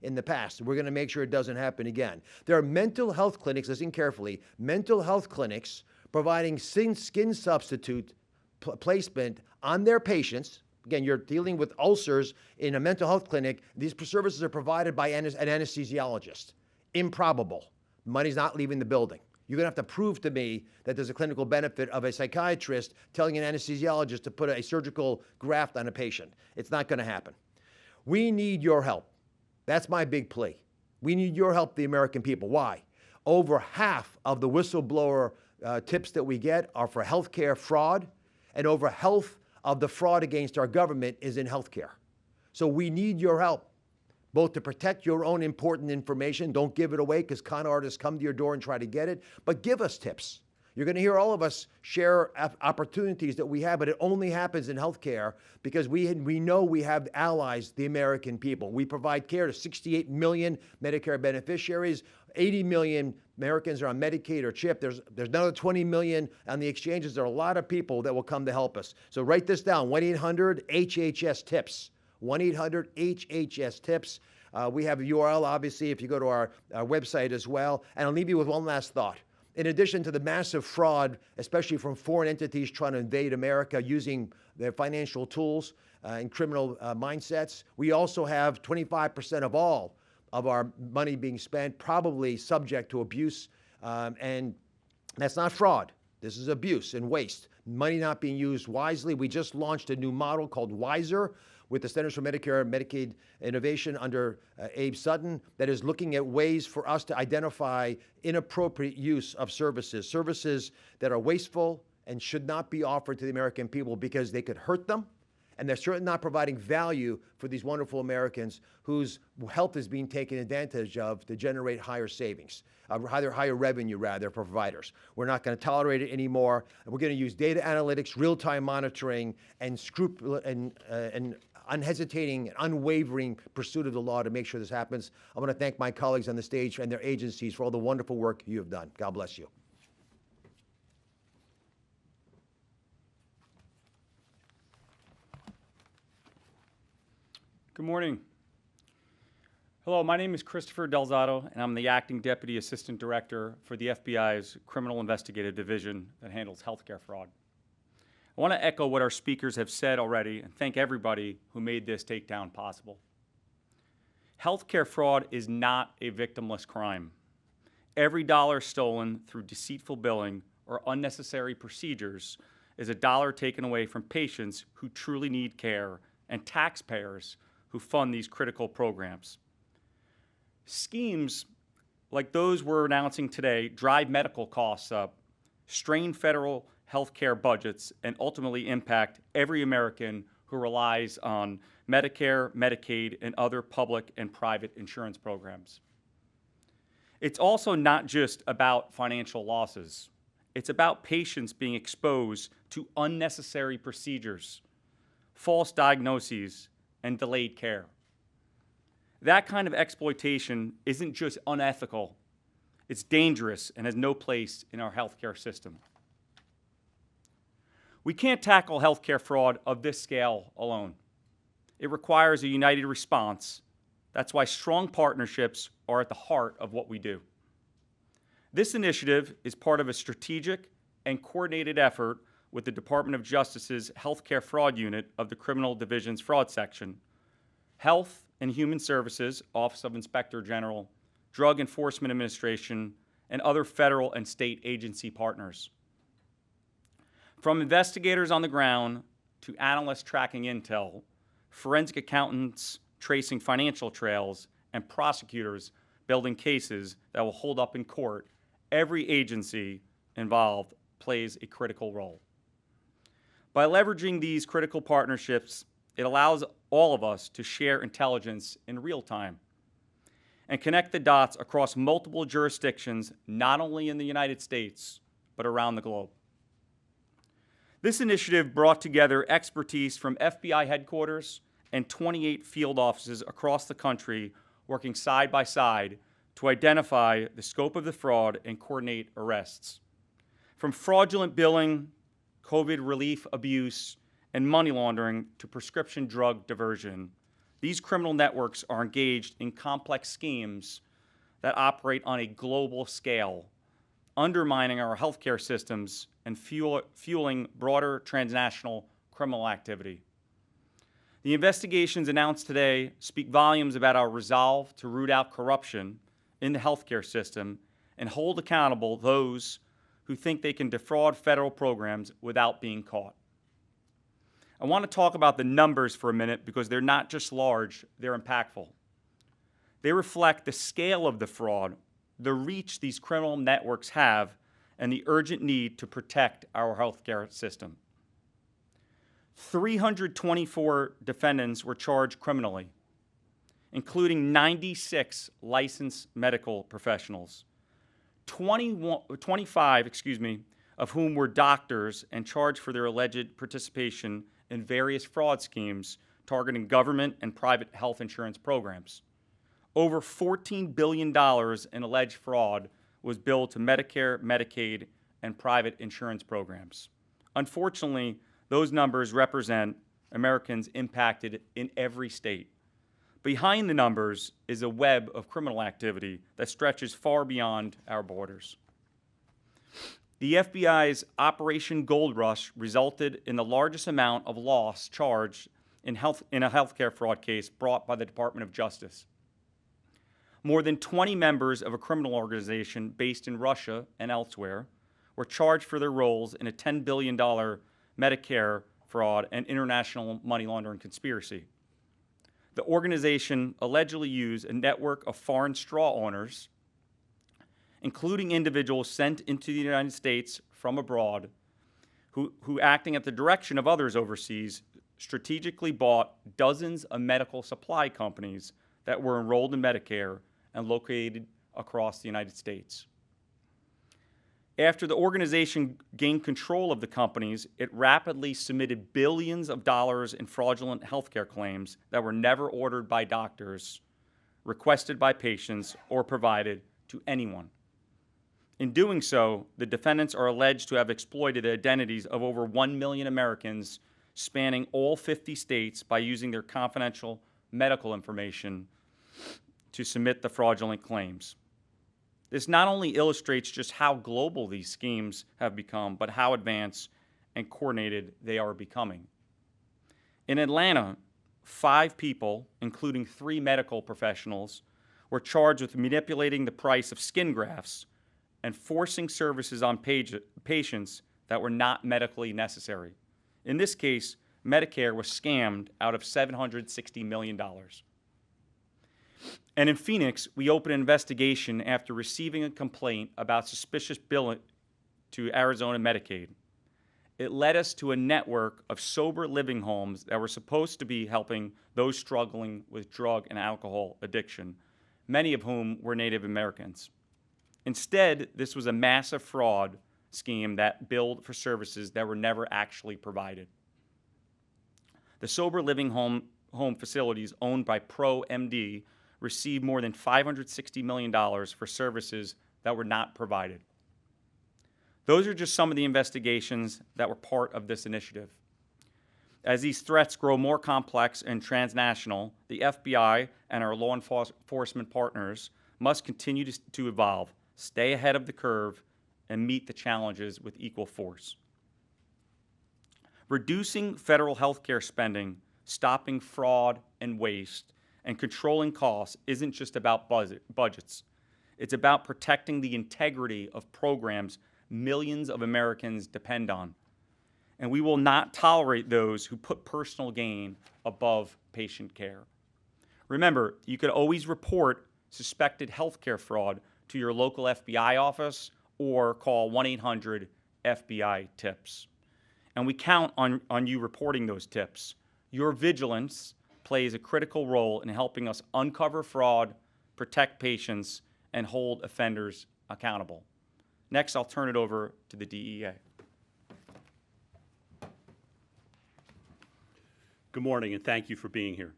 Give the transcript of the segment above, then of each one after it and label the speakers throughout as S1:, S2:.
S1: in the past. We're going to make sure it doesn't happen again. There are mental health clinics, listen carefully, mental health clinics providing skin substitute placement on their patients. Again, you're dealing with ulcers in a mental health clinic. These services are provided by an anesthesiologist. Improbable. Money's not leaving the building. You're going to have to prove to me that there's a clinical benefit of a psychiatrist telling an anesthesiologist to put a surgical graft on a patient. It's not going to happen. We need your help. That's my big plea. We need your help, the American people. Why? Over half of the whistleblower tips that we get are for healthcare fraud, and over half of the fraud against our government is in healthcare. So we need your help, both to protect your own important information. Don't give it away because con artists come to your door and try to get it, but give us tips. You're going to hear all of us share opportunities that we have, but it only happens in healthcare because we know we have allies, the American people. We provide care to 68 million Medicare beneficiaries. 80 million Americans are on Medicaid or CHIP. There's another 20 million on the exchanges. There are a lot of people that will come to help us. So write this down, 1-800-HHS-TIPS. 1-800-HHS-TIPS. We have a URL, obviously, if you go to our website as well. And I'll leave you with one last thought. In addition to the massive fraud, especially from foreign entities trying to invade America using their financial tools and criminal mindsets, we also have 25% of all of our money being spent probably subject to abuse. And that's not fraud. This is abuse and waste. Money not being used wisely. We just launched a new model called WISER with the Centers for Medicare Medicaid Innovation under Abe Sutton that is looking at ways for us to identify inappropriate use of services that are wasteful and should not be offered to the American people because they could hurt them, and they're certainly not providing value for these wonderful Americans whose health is being taken advantage of to generate higher savings, higher revenue rather for providers. We're not going to tolerate it anymore. We're going to use data analytics, real-time monitoring, and unhesitating, unwavering pursuit of the law to make sure this happens. I want to thank my colleagues on the stage and their agencies for all the wonderful work you have done. God bless you.
S2: Good morning. Hello, my name is Christopher Delado, and I'm the Acting Deputy Assistant Director for the FBI's Criminal Investigative Division that handles healthcare fraud. I want to echo what our speakers have said already and thank everybody who made this takedown possible. Healthcare fraud is not a victimless crime. Every dollar stolen through deceitful billing or unnecessary procedures is a dollar taken away from patients who truly need care and taxpayers who fund these critical programs. Schemes like those we're announcing today drive medical costs up, strain federal healthcare budgets, and ultimately impact every American who relies on Medicare, Medicaid, and other public and private insurance programs. It's also not just about financial losses. It's about patients being exposed to unnecessary procedures, false diagnoses, and delayed care. That kind of exploitation isn't just unethical, it's dangerous and has no place in our healthcare system. We can't tackle healthcare fraud of this scale alone. It requires a united response. That's why strong partnerships are at the heart of what we do. This initiative is part of a strategic and coordinated effort with the Department of Justice's Healthcare Fraud Unit of the Criminal Division's Fraud Section, Health and Human Services, Office of Inspector General, Drug Enforcement Administration, and other federal and state agency partners. From investigators on the ground to analysts tracking intel, forensic accountants tracing financial trails, and prosecutors building cases that will hold up in court, every agency involved plays a critical role. By leveraging these critical partnerships, it allows all of us to share intelligence in real time and connect the dots across multiple jurisdictions, not only in the United States, but around the globe. This initiative brought together expertise from FBI headquarters and 28 field offices across the country working side by side to identify the scope of the fraud and coordinate arrests. From fraudulent billing, COVID relief abuse, and money laundering to prescription drug diversion, These criminal networks are engaged in complex schemes that operate on a global scale, undermining our healthcare systems and fueling broader transnational criminal activity. The investigations announced today speak volumes about our resolve to root out corruption in the healthcare system and hold accountable those who think they can defraud federal programs without being caught. I want to talk about the numbers for a minute because they're not just large, they're impactful. They reflect the scale of the fraud, the reach these criminal networks have, and the urgent need to protect our healthcare system. 324 defendants were charged criminally, including 96 licensed medical professionals, 25 of whom were doctors and charged for their alleged participation in various fraud schemes targeting government and private health insurance programs. Over $14 billion in alleged fraud was billed to Medicare, Medicaid, and private insurance programs. Unfortunately, those numbers represent Americans impacted in every state. Behind the numbers is a web of criminal activity that stretches far beyond our borders. The FBI's Operation Gold Rush resulted in the largest amount of loss charged in a healthcare fraud case brought by the Department of Justice. More than 20 members of a criminal organization based in Russia and elsewhere were charged for their roles in a $10 billion Medicare fraud and international money laundering conspiracy. The organization allegedly used a network of foreign straw owners, including individuals sent into the United States from abroad, who acting at the direction of others overseas, strategically bought dozens of medical supply companies that were enrolled in Medicare and located across the United States. After the organization gained control of the companies, it rapidly submitted billions of dollars in fraudulent healthcare claims that were never ordered by doctors, requested by patients, or provided to anyone. In doing so, the defendants are alleged to have exploited the identities of over 1 million Americans spanning all 50 states by using their confidential medical information to submit the fraudulent claims. This not only illustrates just how global these schemes have become, but how advanced and coordinated they are becoming. In Atlanta, 5 people, including 3 medical professionals, were charged with manipulating the price of skin grafts and forcing services on patients that were not medically necessary. In this case, Medicare was scammed out of $760 million. And in Phoenix, we opened an investigation after receiving a complaint about suspicious billing to Arizona Medicaid. It led us to a network of sober living homes that were supposed to be helping those struggling with drug and alcohol addiction, many of whom were Native Americans. Instead, this was a massive fraud scheme that billed for services that were never actually provided. The sober living home facilities owned by ProMD received more than $560 million for services that were not provided. Those are just some of the investigations that were part of this initiative. As these threats grow more complex and transnational, the FBI and our law enforcement partners must continue to evolve, stay ahead of the curve, and meet the challenges with equal force. Reducing federal health care spending, stopping fraud and waste, and controlling costs isn't just about budgets. It's about protecting the integrity of programs millions of Americans depend on. And we will not tolerate those who put personal gain above patient care. Remember, you could always report suspected healthcare fraud to your local FBI office or call 1-800-FBI-TIPS. And we count on you reporting those tips. Your vigilance plays a critical role in helping us uncover fraud, protect patients, and hold offenders accountable. Next, I'll turn it over to the DEA.
S3: Good morning, and thank you for being here.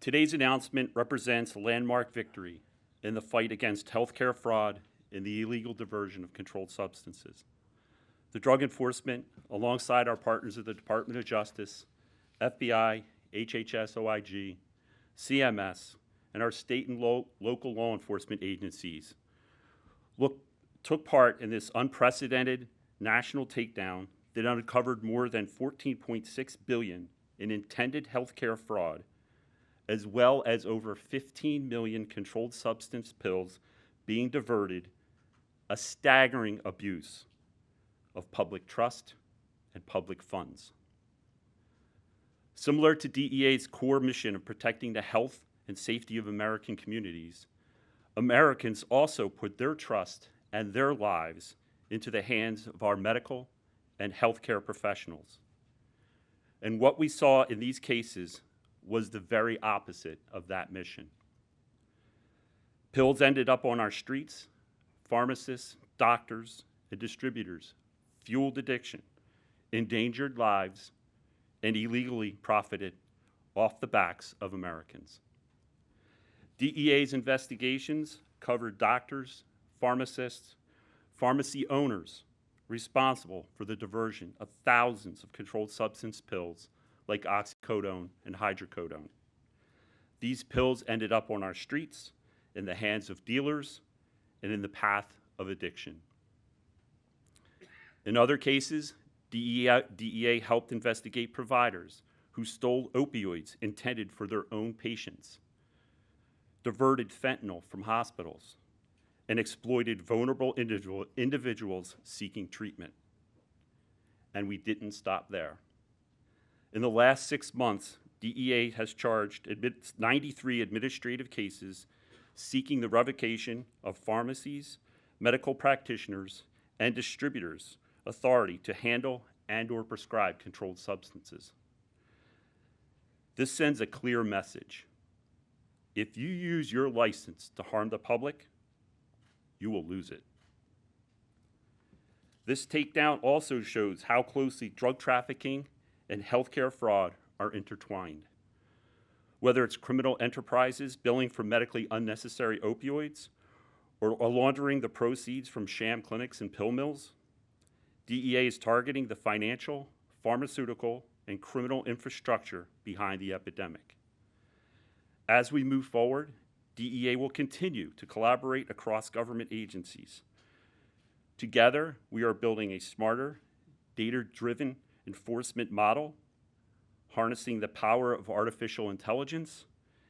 S3: Today's announcement represents a landmark victory in the fight against healthcare fraud and the illegal diversion of controlled substances. The Drug Enforcement, alongside our partners at the Department of Justice, FBI, HHS OIG, CMS, and our state and local law enforcement agencies took part in this unprecedented national takedown that uncovered more than $14.6 billion in intended healthcare fraud, as well as over 15 million controlled substance pills being diverted, a staggering abuse of public trust and public funds. Similar to DEA's core mission of protecting the health and safety of American communities, Americans also put their trust and their lives into the hands of our medical and healthcare professionals. And what we saw in these cases was the very opposite of that mission. Pills ended up on our streets. Pharmacists, doctors, and distributors fueled addiction, endangered lives, and illegally profited off the backs of Americans. DEA's investigations covered doctors, pharmacists, pharmacy owners responsible for the diversion of thousands of controlled substance pills like oxycodone and hydrocodone. These pills ended up on our streets, in the hands of dealers, and in the path of addiction. In other cases, DEA helped investigate providers who stole opioids intended for their own patients, diverted fentanyl from hospitals, and exploited vulnerable individuals seeking treatment. And we didn't stop there. In the last 6 months, DEA has charged 93 administrative cases seeking the revocation of pharmacies, medical practitioners, and distributors' authority to handle and/or prescribe controlled substances. This sends a clear message. If you use your license to harm the public, you will lose it. This takedown also shows how closely drug trafficking and healthcare fraud are intertwined. Whether it's criminal enterprises billing for medically unnecessary opioids or laundering the proceeds from sham clinics and pill mills, DEA is targeting the financial, pharmaceutical, and criminal infrastructure behind the epidemic. As we move forward, DEA will continue to collaborate across government agencies. Together, we are building a smarter, data-driven enforcement model, harnessing the power of artificial intelligence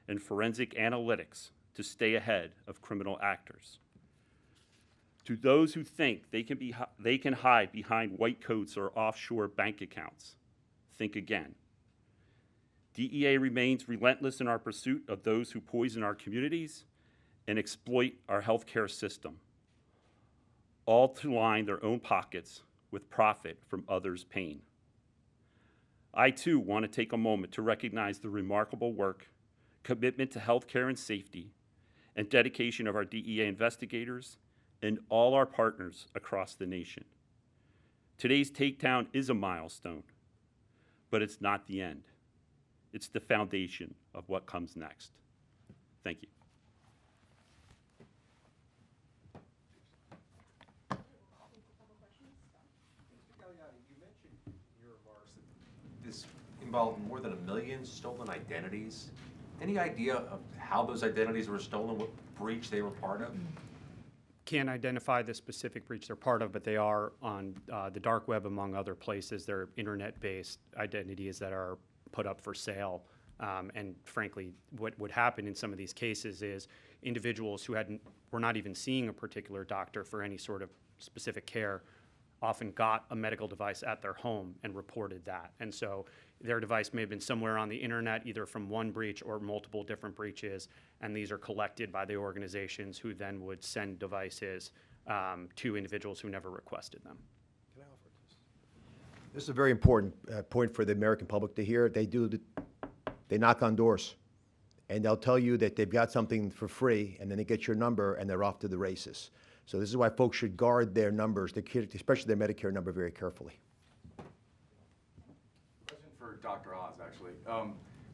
S3: and forensic analytics to stay ahead of criminal actors. To those who think they can hide behind white coats or offshore bank accounts, think again. DEA remains relentless in our pursuit of those who poison our communities and exploit our healthcare system, all to line their own pockets with profit from others' pain. I too want to take a moment to recognize the remarkable work, commitment to healthcare and safety, and dedication of our DEA investigators and all our partners across the nation. Today's takedown is a milestone, but it's not the end. It's the foundation of what comes next. Thank you.
S4: You mentioned in your remarks that this involved more than 1 million stolen identities. Any idea of how those identities were stolen, what breach they were part of?
S5: Can't identify the specific breach they're part of, but they are on the dark web, among other places. They're internet-based identities that are put up for sale. And frankly, what would happen in some of these cases is individuals who were not even seeing a particular doctor for any sort of specific care often got a medical device at their home and reported that. And so their device may have been somewhere on the internet, either from one breach or multiple different breaches, and these are collected by the organizations who then would send devices to individuals who never requested them.
S1: Can I offer this? This is a very important point for the American public to hear. They knock on doors, and they'll tell you that they've got something for free, and then they get your number, and they're off to the races. So this is why folks should guard their numbers, especially their Medicare number, very carefully.
S6: Question for Dr. Oz, actually.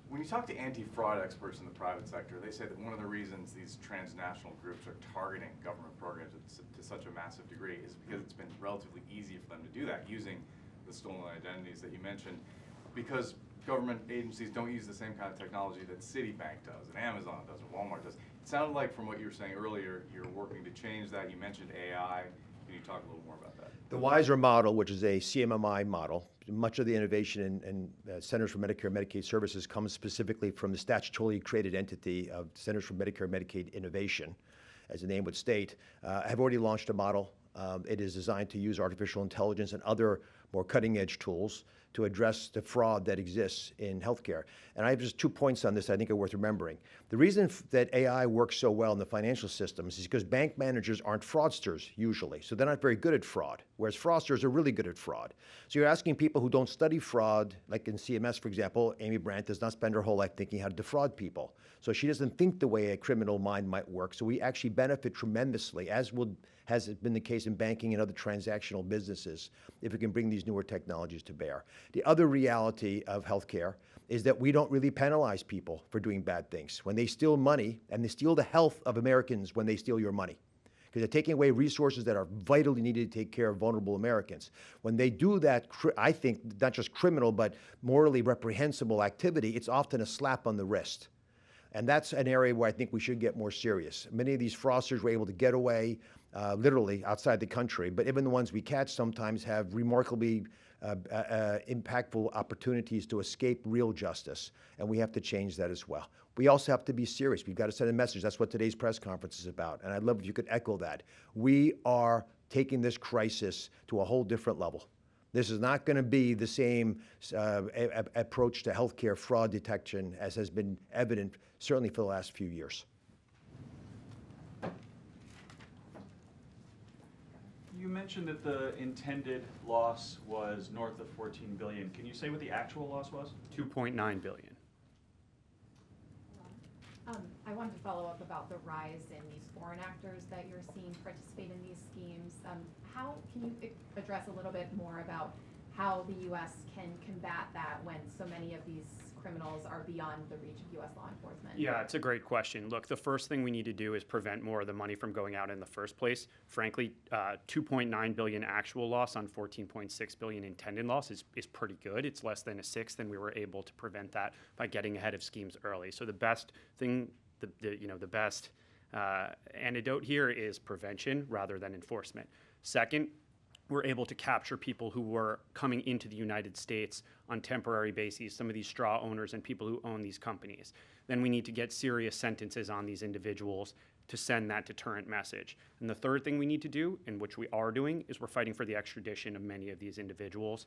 S6: When you talk to anti-fraud experts in the private sector, they say that one of the reasons these transnational groups are targeting government programs to such a massive degree is because it's been relatively easy for them to do that using the stolen identities that you mentioned. Because government agencies don't use the same kind of technology that Citibank does, and Amazon does, or Walmart does. It sounded like from what you were saying earlier, you're working to change that. You mentioned AI. Can you talk a little more about that?
S1: The WISER model, which is a CMMI model, much of the innovation in Centers for Medicare Medicaid Services comes specifically from the statutorily created entity of Centers for Medicare Medicaid Innovation, as the name would state, have already launched a model. It is designed to use artificial intelligence and other more cutting-edge tools to address the fraud that exists in healthcare. And I have just 2 points on this I think are worth remembering. The reason that AI works so well in the financial systems is because bank managers aren't fraudsters usually, so they're not very good at fraud, whereas fraudsters are really good at fraud. So you're asking people who don't study fraud, like in CMS, for example, Amy Brandt does not spend her whole life thinking how to defraud people. So she doesn't think the way a criminal mind might work. So we actually benefit tremendously, as has been the case in banking and other transactional businesses, if we can bring these newer technologies to bear. The other reality of healthcare is that we don't really penalize people for doing bad things. When they steal money, and they steal the health of Americans when they steal your money, because they're taking away resources that are vitally needed to take care of vulnerable Americans. When they do that, I think, not just criminal, but morally reprehensible activity, it's often a slap on the wrist. And that's an area where I think we should get more serious. Many of these fraudsters were able to get away literally outside the country, but even the ones we catch sometimes have remarkably impactful opportunities to escape real justice, and we have to change that as well. We also have to be serious. We've got to send a message. That's what today's press conference is about, and I'd love if you could echo that. We are taking this crisis to a whole different level. This is not going to be the same approach to healthcare fraud detection as has been evident certainly for the last few years.
S2: You mentioned that the intended loss was north of $14 billion. Can you say what the actual loss was?
S5: $2.9 billion.
S7: I wanted to follow up about the rise in these foreign actors that you're seeing participate in these schemes. How can you address a little bit more about how the U.S. can combat that when so many of these criminals are beyond the reach of U.S. law enforcement?
S5: Yeah, it's a great question. Look, the first thing we need to do is prevent more of the money from going out in the first place. Frankly, $2.9 billion actual loss on $14.6 billion intended loss is pretty good. It's less than a sixth, and we were able to prevent that by getting ahead of schemes early. So the best thing, the best antidote here is prevention rather than enforcement. Second, we're able to capture people who were coming into the United States on temporary bases, some of these straw owners and people who own these companies. Then we need to get serious sentences on these individuals to send that deterrent message. And the third thing we need to do, and which we are doing, is we're fighting for the extradition of many of these individuals.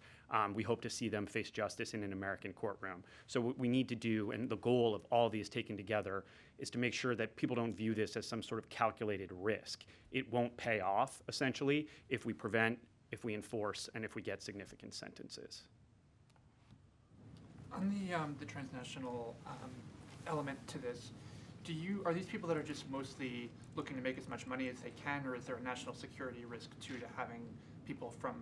S5: We hope to see them face justice in an American courtroom. So what we need to do, and the goal of all these taken together, is to make sure that people don't view this as some sort of calculated risk. It won't pay off, essentially, if we prevent, if we enforce, and if we get significant sentences.
S8: On the transnational element to this, are these people that are just mostly looking to make as much money as they can, or is there a national security risk too to having people from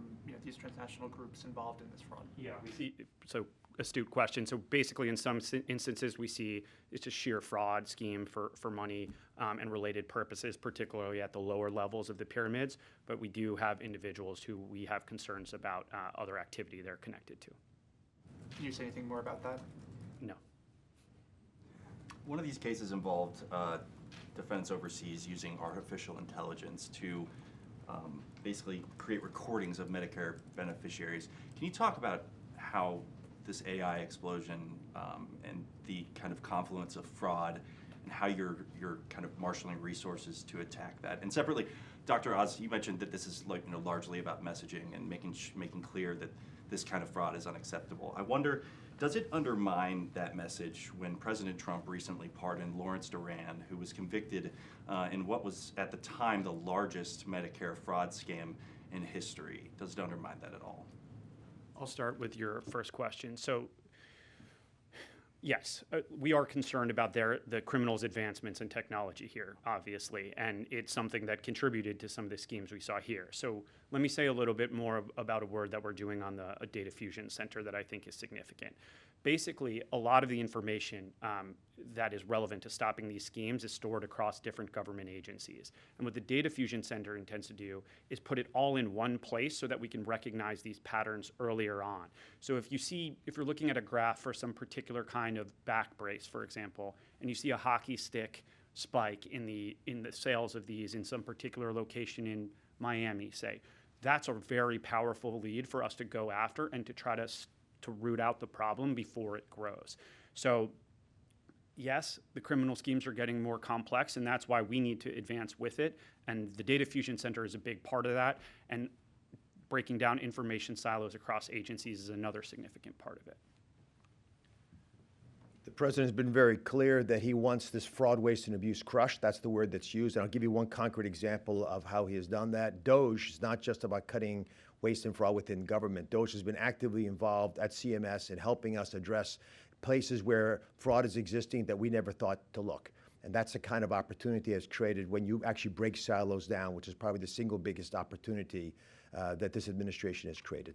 S8: these transnational groups involved in this fraud?
S5: Yeah, we see. So astute question. So basically, in some instances, we see it's a sheer fraud scheme for money and related purposes, particularly at the lower levels of the pyramids. But we do have individuals who we have concerns about other activity they're connected to.
S8: Can you say anything more about that?
S5: No.
S9: One of these cases involved defense overseas using artificial intelligence to basically create recordings of Medicare beneficiaries. Can you talk about how this AI explosion and the kind of confluence of fraud and how you're kind of marshaling resources to attack that? And separately, Dr. Oz, you mentioned that this is largely about messaging and making clear that this kind of fraud is unacceptable. I wonder, does it undermine that message when President Trump recently pardoned Lawrence Duran, who was convicted in what was at the time the largest Medicare fraud scam in history? Does it undermine that at all?
S5: I'll start with your first question. So, yes, we are concerned about the criminals' advancements in technology here, obviously, and it's something that contributed to some of the schemes we saw here. So let me say a little bit more about a word that we're doing on the Data Fusion Center that I think is significant. basically a lot of the information that is relevant to stopping these schemes is stored across different government agencies. And what the Data Fusion Center intends to do is put it all in one place so that we can recognize these patterns earlier on. So if you're looking at a graph for some particular kind of back brace, for example, and you see a hockey stick spike in the sales of these in some particular location in Miami, say, that's a very powerful lead for us to go after and to try to root out the problem before it grows. So yes, the criminal schemes are getting more complex, and that's why we need to advance with it. And the Data Fusion Center is a big part of that. And breaking down information silos across agencies is another significant part of it.
S1: The president has been very clear that he wants this fraud, waste, and abuse crushed. That's the word that's used. And I'll give you one concrete example of how he has done that. DOJ is not just about cutting waste and fraud within government. DOJ has been actively involved at CMS in helping us address places where fraud is existing that we never thought to look. And that's the kind of opportunity that's created when you actually break silos down, which is probably the single biggest opportunity that this administration has created.